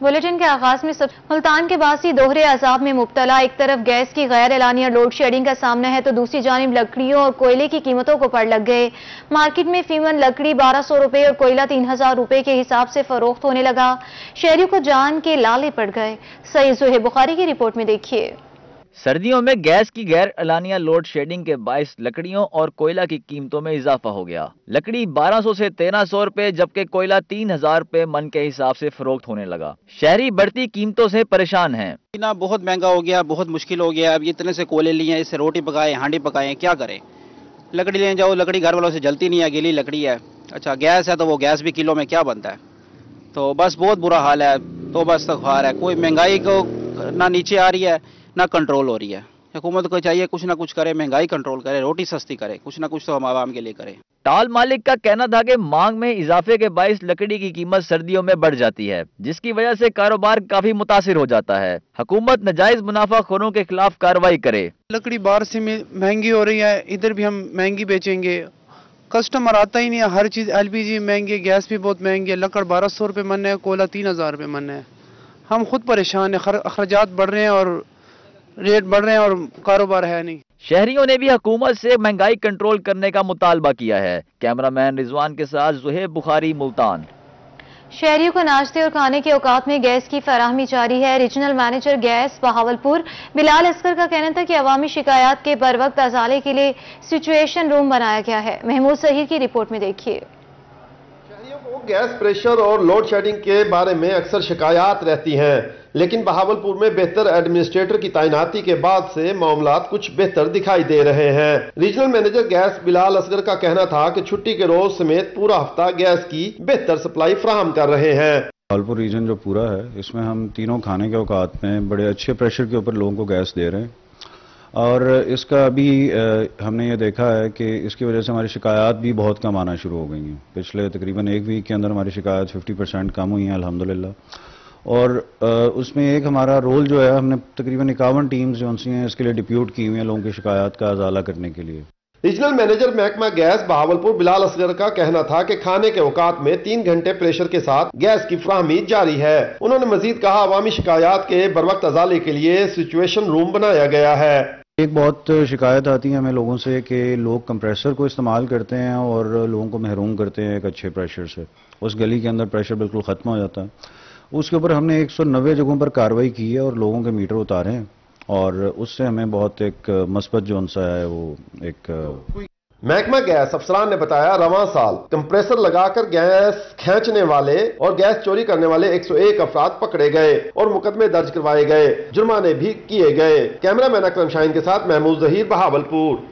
Bulletin के आगाज में मुल्तान के बासी दोहरे अजाब में मुब्तला। एक तरफ गैस की गैर एलानिया लोड शेडिंग का सामना है तो दूसरी जानिब लकड़ियों और कोयले की कीमतों को पड़ लग गए। मार्केट में फीमन लकड़ी 1200 रुपए और कोयला 3000 रुपए के हिसाब से फरोख्त होने लगा। शहरियों को जान के लाले पड़ गए। सईद ज़ुहैब बुखारी की रिपोर्ट में देखिए। सर्दियों में गैस की गैर एलानिया लोड शेडिंग के बायस लकड़ियों और कोयला की कीमतों में इजाफा हो गया। लकड़ी 1200 से 1300 रुपए जबकि कोयला 3000 रुपए मन के हिसाब से फरोख्त होने लगा। शहरी बढ़ती कीमतों से परेशान हैं। ना बहुत महंगा हो गया, बहुत मुश्किल हो गया। अब इतने से कोयले लिए, इससे रोटी पकाए, हांडी पकाए, क्या करें। लकड़ी लेने जाओ, लकड़ी घर वालों से जलती नहीं है, गीली लकड़ी है। अच्छा गैस है तो वो गैस भी किलो में क्या बनता है। तो बस बहुत बुरा हाल है। तो बस इस्तग़फ़ार है। कोई महंगाई को ना नीचे आ रही है ना कंट्रोल हो रही है। हुकूमत को चाहिए कुछ ना कुछ करे, महंगाई कंट्रोल करे, रोटी सस्ती करे, कुछ ना कुछ तो हम आवाम के लिए करे। टाल मालिक का कहना था कि मांग में इजाफे के बायस लकड़ी की कीमत सर्दियों में बढ़ जाती है, जिसकी वजह से कारोबार काफी मुतासिर हो जाता है। हुकूमत नाजायज मुनाफाखोरों के खिलाफ कार्रवाई करे। लकड़ी बाहर से महंगी हो रही है, इधर भी हम महंगी बेचेंगे, कस्टमर आता ही नहीं है। हर चीज LPG महंगी, गैस भी बहुत महंगी है। लकड़ 1200 रुपये मन है, कोयला 3000 रुपये मन है। हम खुद परेशान है, अखराजात बढ़ रहे हैं और रेट बढ़ रहे हैं और कारोबार है नहीं। शहरियों ने भी हुकूमत से महंगाई कंट्रोल करने का मुतालबा किया है। कैमरामैन रिजवान के साथ ज़ुहैब बुखारी, मुल्तान। शहरियों को नाश्ते और खाने के औकात में गैस की फराहमी जारी है। Regional manager gas Bahawalpur Bilal Asghar का कहना था कि अवामी शिकायत के बर वक्त अजाले के लिए सिचुएशन रूम बनाया गया है। महमूद सहीर की रिपोर्ट में देखिए। शहरियों को गैस प्रेशर और लोड शेडिंग के बारे में अक्सर शिकायत रहती हैं, लेकिन बहावलपुर में बेहतर एडमिनिस्ट्रेटर की तैनाती के बाद से मामलात कुछ बेहतर दिखाई दे रहे हैं। Regional manager gas Bilal Asghar का कहना था कि छुट्टी के रोज समेत पूरा हफ्ता गैस की बेहतर सप्लाई फराहम कर रहे हैं। बहावलपुर रीजन जो पूरा है, इसमें हम तीनों खाने के औकात में बड़े अच्छे प्रेशर के ऊपर लोगों को गैस दे रहे हैं। और इसका अभी हमने ये देखा है कि इसकी वजह से हमारी शिकायत भी बहुत कम आना शुरू हो गई हैं। पिछले तकरीबन एक वीक के अंदर हमारी शिकायत 50% कम हुई हैं अल्हम्दुलिल्लाह। और उसमें एक हमारा रोल जो है, हमने तकरीबन 51 टीम्स जो हैं इसके लिए डिप्यूट की हुई हैं लोगों की शिकायत का अजाला करने के लिए। रीजनल मैनेजर महकमा गैस बहावलपुर बिलाल असगर का कहना था कि खाने के औकात में 3 घंटे प्रेशर के साथ गैस की फराहमी जारी है। उन्होंने मजीद कहा अवामी शिकायत के बरवक्त अजाले के लिए सिचुएशन रूम बनाया गया है। एक बहुत शिकायत आती है हमें लोगों से कि लोग कंप्रेसर को इस्तेमाल करते हैं और लोगों को महरूम करते हैं एक अच्छे प्रेशर से। उस गली के अंदर प्रेशर बिल्कुल ख़त्म हो जाता है। उसके ऊपर हमने 190 जगहों पर कार्रवाई की है और लोगों के मीटर उतारे हैं और उससे हमें बहुत एक मस्बत जो सा है वो एक। महकमा गैस अफसरान ने बताया रवां साल कंप्रेसर लगाकर गैस खींचने वाले और गैस चोरी करने वाले 101 अफराद पकड़े गए और मुकदमे दर्ज करवाए गए, जुर्माने भी किए गए। कैमरामैन अकरम शाहीन के साथ महमूद ज़हीर, बहावलपुर।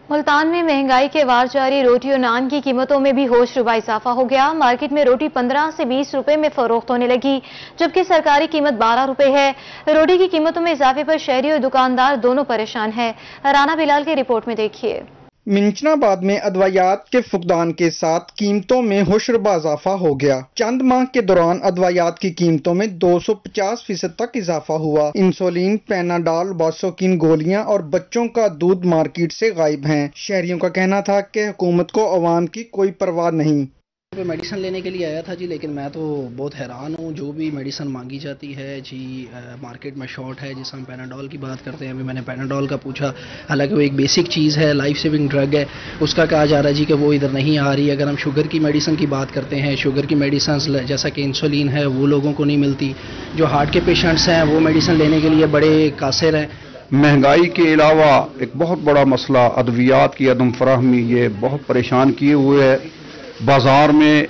मुल्तान में महंगाई के वार जारी। रोटी और नान की कीमतों में भी होशरुबा इजाफा हो गया। मार्केट में रोटी 15 से 20 रुपए में फरोख्त होने लगी, जबकि सरकारी कीमत 12 रुपए है। रोटी की कीमतों में इजाफे पर शहरी और दुकानदार दोनों परेशान हैं। राना बिलाल की रिपोर्ट में देखिए। मिंचनाबाद में अदवायात के फुकदान के साथ कीमतों में होशरुबा इजाफा हो गया। चंद माह के दौरान अदवायात की कीमतों में 250% तक इजाफा हुआ। इंसुलिन, पैनाडॉल, बासोकिन गोलियां और बच्चों का दूध मार्केट से गायब हैं। शहरियों का कहना था कि हुकूमत को अवाम की कोई परवाह नहीं। मेडिसिन लेने के लिए आया था जी, लेकिन मैं तो बहुत हैरान हूँ। जो भी मेडिसिन मांगी जाती है जी, मार्केट में शॉर्ट है। जैसे हम पैनाडॉल की बात करते हैं, अभी मैंने पैनाडॉल का पूछा, हालांकि वो एक बेसिक चीज़ है, लाइफ सेविंग ड्रग है, उसका कहा जा रहा है जी कि वो इधर नहीं आ रही। अगर हम शुगर की मेडिसिन की बात करते हैं, शुगर की मेडिसिन जैसा कि इंसुलिन है वो लोगों को नहीं मिलती। जो हार्ट के पेशेंट्स हैं वो मेडिसिन लेने के लिए बड़े कासिर हैं। महंगाई के अलावा एक बहुत बड़ा मसला अद्वियात की अदम फराहमी, ये बहुत परेशान किए हुए है। बाज़ार में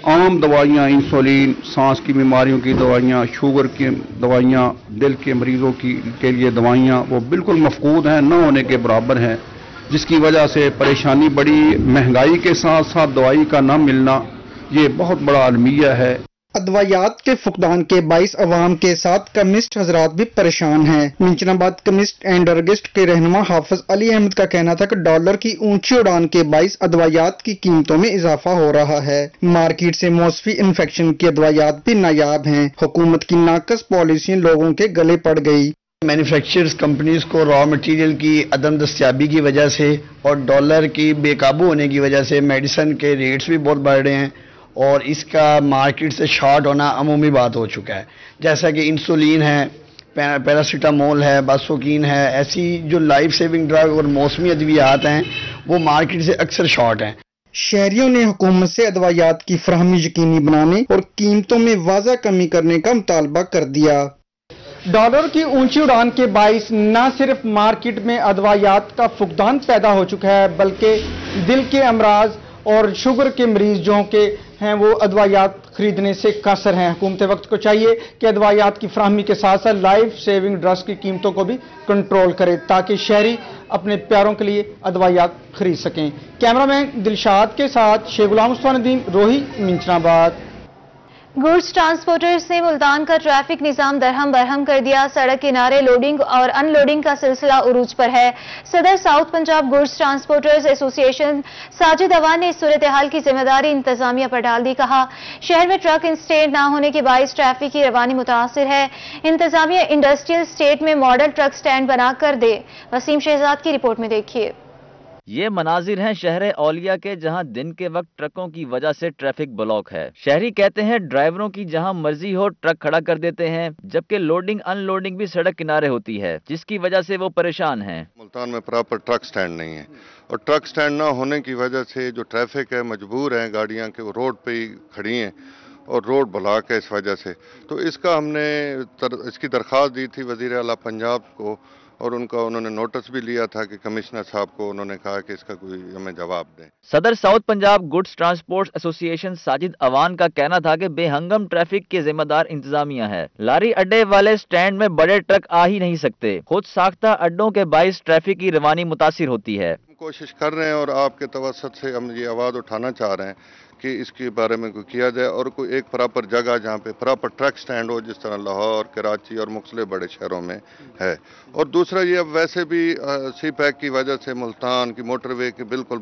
आम दवाइयाँ, इंसुलिन, सांस की बीमारियों की दवाइयाँ, शुगर की दवाइयाँ, दिल के मरीज़ों के लिए दवाइयाँ वो बिल्कुल मफकूद हैं, न होने के बराबर हैं, जिसकी वजह से परेशानी बड़ी। महंगाई के साथ साथ दवाई का न मिलना ये बहुत बड़ा अलमिया है। अदवायात के फुकदान के बाइस अवाम के साथ कम्युनिस्ट हजरात भी परेशान हैं। मिंचनाबाद कम्युनिस्ट एंड अरगिस्ट के रहनुमा हाफिज अली अहमद का कहना था कि डॉलर की ऊंची उड़ान के बाइस अदवायात की कीमतों में इजाफा हो रहा है। मार्केट से मौसमी इन्फेक्शन की अदवायात भी नायाब हैं। हुकूमत की नाकस पॉलिसी लोगों के गले पड़ गई। मैन्युफैक्चरर्स कंपनीज को रॉ मटेरियल की अदम दस्तयाबी की वजह से और डॉलर की बेकाबू होने की वजह से मेडिसिन के रेट्स भी बहुत बढ़ रहे हैं اور اس کا مارکیٹ سے شارٹ ہونا عمومی بات ہو چکا ہے. جیسا کہ انسولین ہے, پیراسیٹامول ہے, باسوکین ہے, ایسی جو لائف سیونگ ڈرگ اور موسمی ادویات ہیں وہ مارکیٹ سے اکثر شارٹ ہیں. شہریوں نے حکومت سے ادویات کی فراہمی یقینی بنانے اور قیمتوں میں واضح کمی کرنے کا مطالبہ کر دیا. ڈالر کی اونچی اڑان کے باعث نہ صرف مارکیٹ میں ادویات کا فقدان پیدا ہو چکا ہے بلکہ دل کے امراض اور شوگر کے مریض جو کہ ہیں وہ ادویات خریدنے سے قاصر ہیں. حکومت وقت کو چاہیے کہ ادویات کی فراہمی کے ساتھ ساتھ لائف سیونگ ڈرگز کی قیمتوں کو بھی کنٹرول کرے تاکہ شہری اپنے پیاروں کے لیے ادویات خرید سکیں. کیمرہ مین دلشاد کے ساتھ شیخ غلام مصطفیٰ ندیم, روہی, منچنا آباد. گوڈز ٹرانسپورٹرز نے ملتان کا ٹریفک نظام درہم برہم کر دیا. سڑک کنارے لوڈنگ اور ان لوڈنگ کا سلسلہ عروج پر ہے. صدر ساؤتھ پنجاب گوڈز ٹرانسپورٹرز ایسوسی ایشن ساجد اوان نے اس صورتحال کی ذمہ داری انتظامیہ پر ڈال دی. کہا شہر میں ٹرک اسٹینڈ نہ ہونے کے باعث ٹریفک کی روانی متاثر ہے. انتظامیہ انڈسٹریل اسٹیٹ میں ماڈل ٹرک اسٹینڈ بنا کر دے. وسیم شہزاد کی رپورٹ میں دیکھیے. یہ مناظر ہیں شہر اولیاء کے جہاں دن کے وقت ٹرکوں کی وجہ سے ٹریفک بلاک ہے. شہری کہتے ہیں ڈرائیوروں کی جہاں مرضی ہو ٹرک کھڑا کر دیتے ہیں جبکہ لوڈنگ ان لوڈنگ بھی سڑک کنارے ہوتی ہے جس کی وجہ سے وہ پریشان ہیں. ملتان میں پراپر ٹرک سٹینڈ نہیں ہے اور ٹرک سٹینڈ نہ ہونے کی وجہ سے جو ٹریفک ہے مجبور ہیں گاڑیاں کہ وہ روڈ پہ ہی کھڑی ہیں اور روڈ بلاک ہے اس وجہ سے. تو اس کا ہم نے اس کی درخواست دی تھی وزیر اعلیٰ پنجاب کو اور انہوں نے نوٹس بھی لیا تھا کہ کمشنر صاحب کو انہوں نے کہا کہ اس کا کوئی ہمیں جواب دیں. صدر ساؤتھ پنجاب گڈز ٹرانسپورٹ ایسوسی ایشن ساجد اوان کا کہنا تھا کہ بے ہنگم ٹریفک کے ذمہ دار انتظامیہ ہے. لاری اڈے والے سٹینڈ میں بڑے ٹرک آ ہی نہیں سکتے. خود ساختہ اڈوں کے باعث ٹریفک کی روانی متاثر ہوتی ہے. کوشش کر رہے ہیں اور آپ کے توسط سے ہم یہ آواز اٹھانا چاہ رہے ہیں کہ اس کے بارے میں کوئی کیا جائے اور کوئی ایک پراپر جگہ جہاں پہ پراپر ٹرک سٹینڈ ہو جس طرح لاہور, کراچی اور مختلف بڑے شہروں میں ہے. اور دوسرا یہ اب ویسے بھی سی پیک کی وجہ سے ملتان کی موٹر وے کے بالکل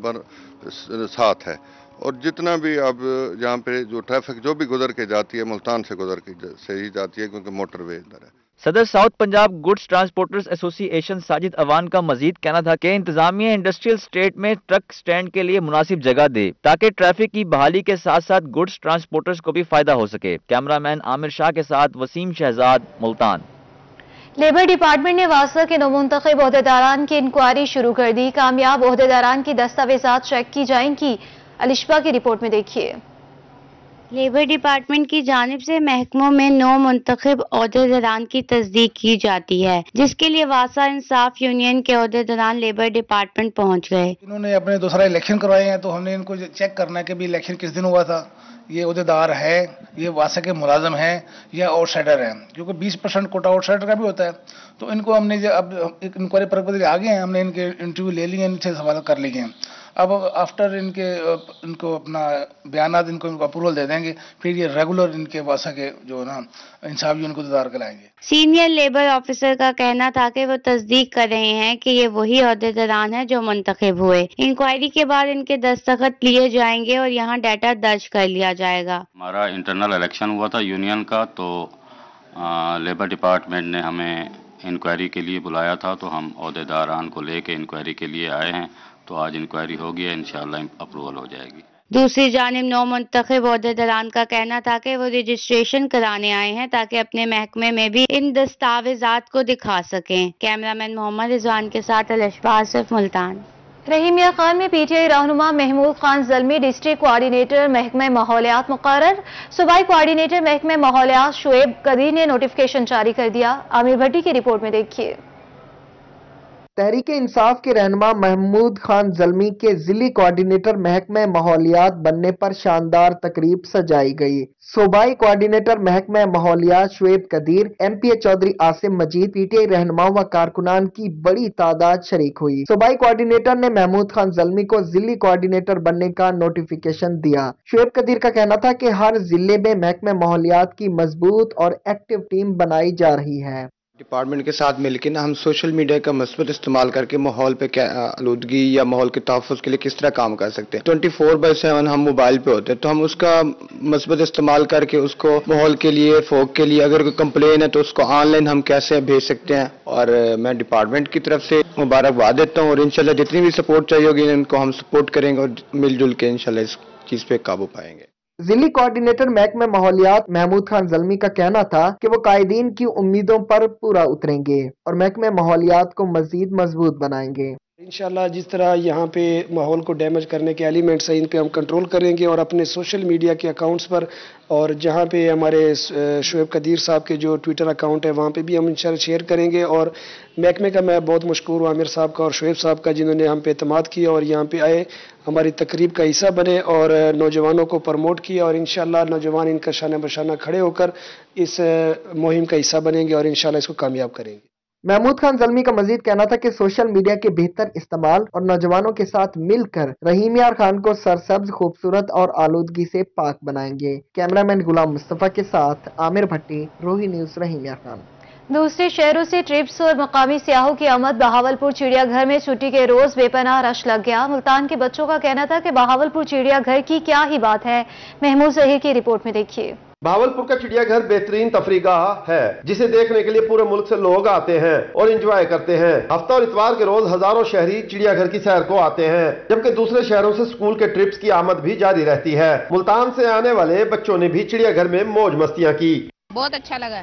ساتھ ہے اور جتنا بھی اب یہاں پہ جو ٹریفک جو بھی گزر کے جاتی ہے ملتان سے گزر کے سے ہی جاتی ہے کیونکہ موٹر وے ادھر ہے. صدر ساؤتھ پنجاب گڈز ٹرانسپورٹرز ایسوسی ایشن ساجد اوان کا مزید کہنا تھا کہ انتظامیہ انڈسٹریل اسٹیٹ میں ٹرک سٹینڈ کے لیے مناسب جگہ دے تاکہ ٹریفک کی بحالی کے ساتھ ساتھ گڈز ٹرانسپورٹرز کو بھی فائدہ ہو سکے. کیمرہ مین عامر شاہ کے ساتھ وسیم شہزاد, ملتان. لیبر ڈپارٹمنٹ نے واسطہ کے نومنتخب عہدیداران کی انکوائری شروع کر دی. کامیاب عہدیداران کی دستاویزات چیک کی جائیں گی. الشبہ کی رپورٹ میں دیکھیے. لیبر ڈپارٹمنٹ کی جانب سے محکموں میں نو منتخب عہدیداران کی تصدیق کی جاتی ہے جس کے لیے واسطہ انصاف یونین کے عہدیداران لیبر ڈپارٹمنٹ پہنچ گئے. انہوں نے اپنے دوسرا الیکشن کروائے ہیں تو ہم نے ان کو چیک کرنا ہے کہ بھی الیکشن کس دن ہوا تھا, یہ عہدیدار ہے, یہ واسطہ کے ملازم ہیں یا آؤٹ سائڈر ہیں, کیونکہ 20% کوٹا آؤٹ سائڈر کا بھی ہوتا ہے. تو ان کو ہم نے اب انکوائری پرپز آگے ہیں, ہم نے ان کے انٹرویو لے لیے, ان سے سوال کر لیے ہیں. اب آفٹر ان کو اپنا بیانات ان کو اپروول دے دیں گے, پھر یہ ریگولر ان کے واسطہ کے جو نا انصاف ان کو انتظار کرائیں گے. سینئر لیبر آفیسر کا کہنا تھا کہ وہ تصدیق کر رہے ہیں کہ یہ وہی عہدیداران ہیں جو منتخب ہوئے. انکوائری کے بعد ان کے دستخط لیے جائیں گے اور یہاں ڈیٹا درج کر لیا جائے گا. ہمارا انٹرنل الیکشن ہوا تھا یونین کا, تو لیبر ڈپارٹمنٹ نے ہمیں انکوائری کے لیے بلایا تھا, تو ہم عہدیداران کو لے کے انکوائری کے لیے آئے ہیں. تو آج انکوائری ہوگی ہے, انشاءاللہ اپروول ہو جائے گی. دوسری جانب نو منتخب عہدیداران کا کہنا تھا کہ وہ رجسٹریشن کرانے آئے ہیں تاکہ اپنے محکمے میں بھی ان دستاویزات کو دکھا سکیں. کیمرہ مین محمد رضوان کے ساتھ الشبہ آصف, ملتان. رحیمیہ خان میں پی ٹی آئی رہنما محمود خان زلمی ڈسٹرکٹ کوارڈینیٹر محکمہ ماحولیات مقرر. صوبائی کوارڈینیٹر محکمہ ماحولیات شعیب قدیر نے نوٹیفکیشن جاری کر دیا. عامر بھٹی کی رپورٹ میں دیکھیے. تحریک انصاف کے رہنما محمود خان زلمی کے ضلعی کوارڈینیٹر محکمہ ماحولیات بننے پر شاندار تقریب سجائی گئی. صوبائی کوارڈینیٹر محکمہ ماحولیات Shoaib Qadeer, M P A Chaudhry Asim Majeed, P T I رہنماؤں و کارکنان کی بڑی تعداد شریک ہوئی. صوبائی کوارڈینیٹر نے محمود خان زلمی کو ضلعی کوارڈینیٹر بننے کا نوٹیفیکیشن دیا. شعیب قدیر کا کہنا تھا کہ ہر ضلع میں محکمہ ماحولیات کی مضبوط اور ایکٹیو ٹیم بنائی جا رہی ہے. ڈپارٹمنٹ کے ساتھ مل کے ہم سوشل میڈیا کا مثبت استعمال کر کے ماحول پہ کیا آلودگی یا ماحول کے تحفظ کے لیے کس طرح کام کر سکتے ہیں. 24/7 ہم موبائل پہ ہوتے ہیں, تو ہم اس کا مثبت استعمال کر کے اس کو ماحول کے لیے, فوگ کے لیے اگر کوئی کمپلین ہے تو اس کو آن لائن ہم کیسے بھیج سکتے ہیں. اور میں ڈپارٹمنٹ کی طرف سے مبارکباد دیتا ہوں اور انشاءاللہ جتنی بھی سپورٹ چاہیے ہوگی ان کو ہم سپورٹ کریں گے اور مل جل کے انشاءاللہ اس چیز پہ قابو پائیں گے. जिली कोऑर्डिनेटर महकमे माहौलियात महमूद खान जल्मी का कहना था कि वो कायदीन की उम्मीदों पर पूरा उतरेंगे और महकमे माहौलियात को मजीद मजबूत बनाएंगे। इंशाल्लाह जिस तरह यहाँ पे माहौल को डैमेज करने के एलिमेंट्स हैं, इन पे हम कंट्रोल करेंगे और अपने सोशल मीडिया के अकाउंट्स पर और जहाँ पे हमारे शोएब कदीर साहब के जो ट्विटर अकाउंट है वहाँ पे भी हम इंशाल्लाह शेयर करेंगे। और महकमे का मैं बहुत मशकूर हूँ आमिर साहब का और शोएब साहब का, जिन्होंने हम पे एतमाद किया और यहाँ पे आए, हमारी तकरीब का हिस्सा बने और नौजवानों को प्रमोट किया और इंशाल्लाह नौजवान इनका शाना बशाना खड़े होकर इस मुहिम का हिस्सा बनेंगे और इंशाल्लाह इसको कामयाब करेंगे। महमूद खान जल्मी का मजीद कहना था कि सोशल मीडिया के बेहतर इस्तेमाल और नौजवानों के साथ मिलकर रहीम यार खान को सरसब्ज, खूबसूरत और आलूदगी से पाक बनाएंगे। कैमरामैन गुलाम मुस्तफा के साथ आमिर भट्टी, रोही न्यूज, रहीम यार खान। दूसरे शहरों से ट्रिप्स और मकामी सियाहों की आमद बहावलपुर चिड़ियाघर में छुट्टी के रोज बेपनाह रश लग गया। मुल्तान के बच्चों का कहना था कि बहावलपुर चिड़ियाघर की क्या ही बात है। महमूद जहीर की रिपोर्ट में देखिए। बहावलपुर का चिड़ियाघर बेहतरीन तफरीगाह है जिसे देखने के लिए पूरे मुल्क से लोग आते हैं और एंजॉय करते हैं। हफ्ता और इतवार के रोज हजारों शहरी चिड़ियाघर की सैर को आते हैं, जबकि दूसरे शहरों से स्कूल के ट्रिप्स की आमद भी जारी रहती है। मुल्तान से आने वाले बच्चों ने भी चिड़ियाघर में मौज मस्तियां की। बहुत अच्छा लगा,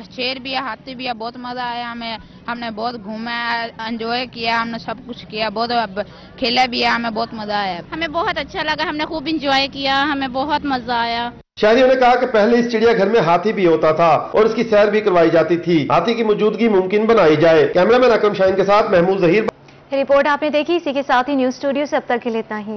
शेर भी है, हाथी भी है, बहुत मजा आया हमें। हमने बहुत घूमा, एंजॉय किया, हमने सब कुछ किया, बहुत खेला भी है, हमें बहुत मजा आया। हमें बहुत अच्छा लगा, हमने खूब एंजॉय किया, हमें बहुत मजा आया। शहरियों ने कहा कि पहले इस चिड़ियाघर में हाथी भी होता था और इसकी सैर भी करवाई जाती थी। हाथी की मौजूदगी मुमकिन बनाई जाए। कैमरामैन अकरम शाहीन के साथ महमूद जहीर। रिपोर्ट आपने देखी। इसी के साथ ही न्यूज स्टूडियो से अब तक के लिए इतना ही।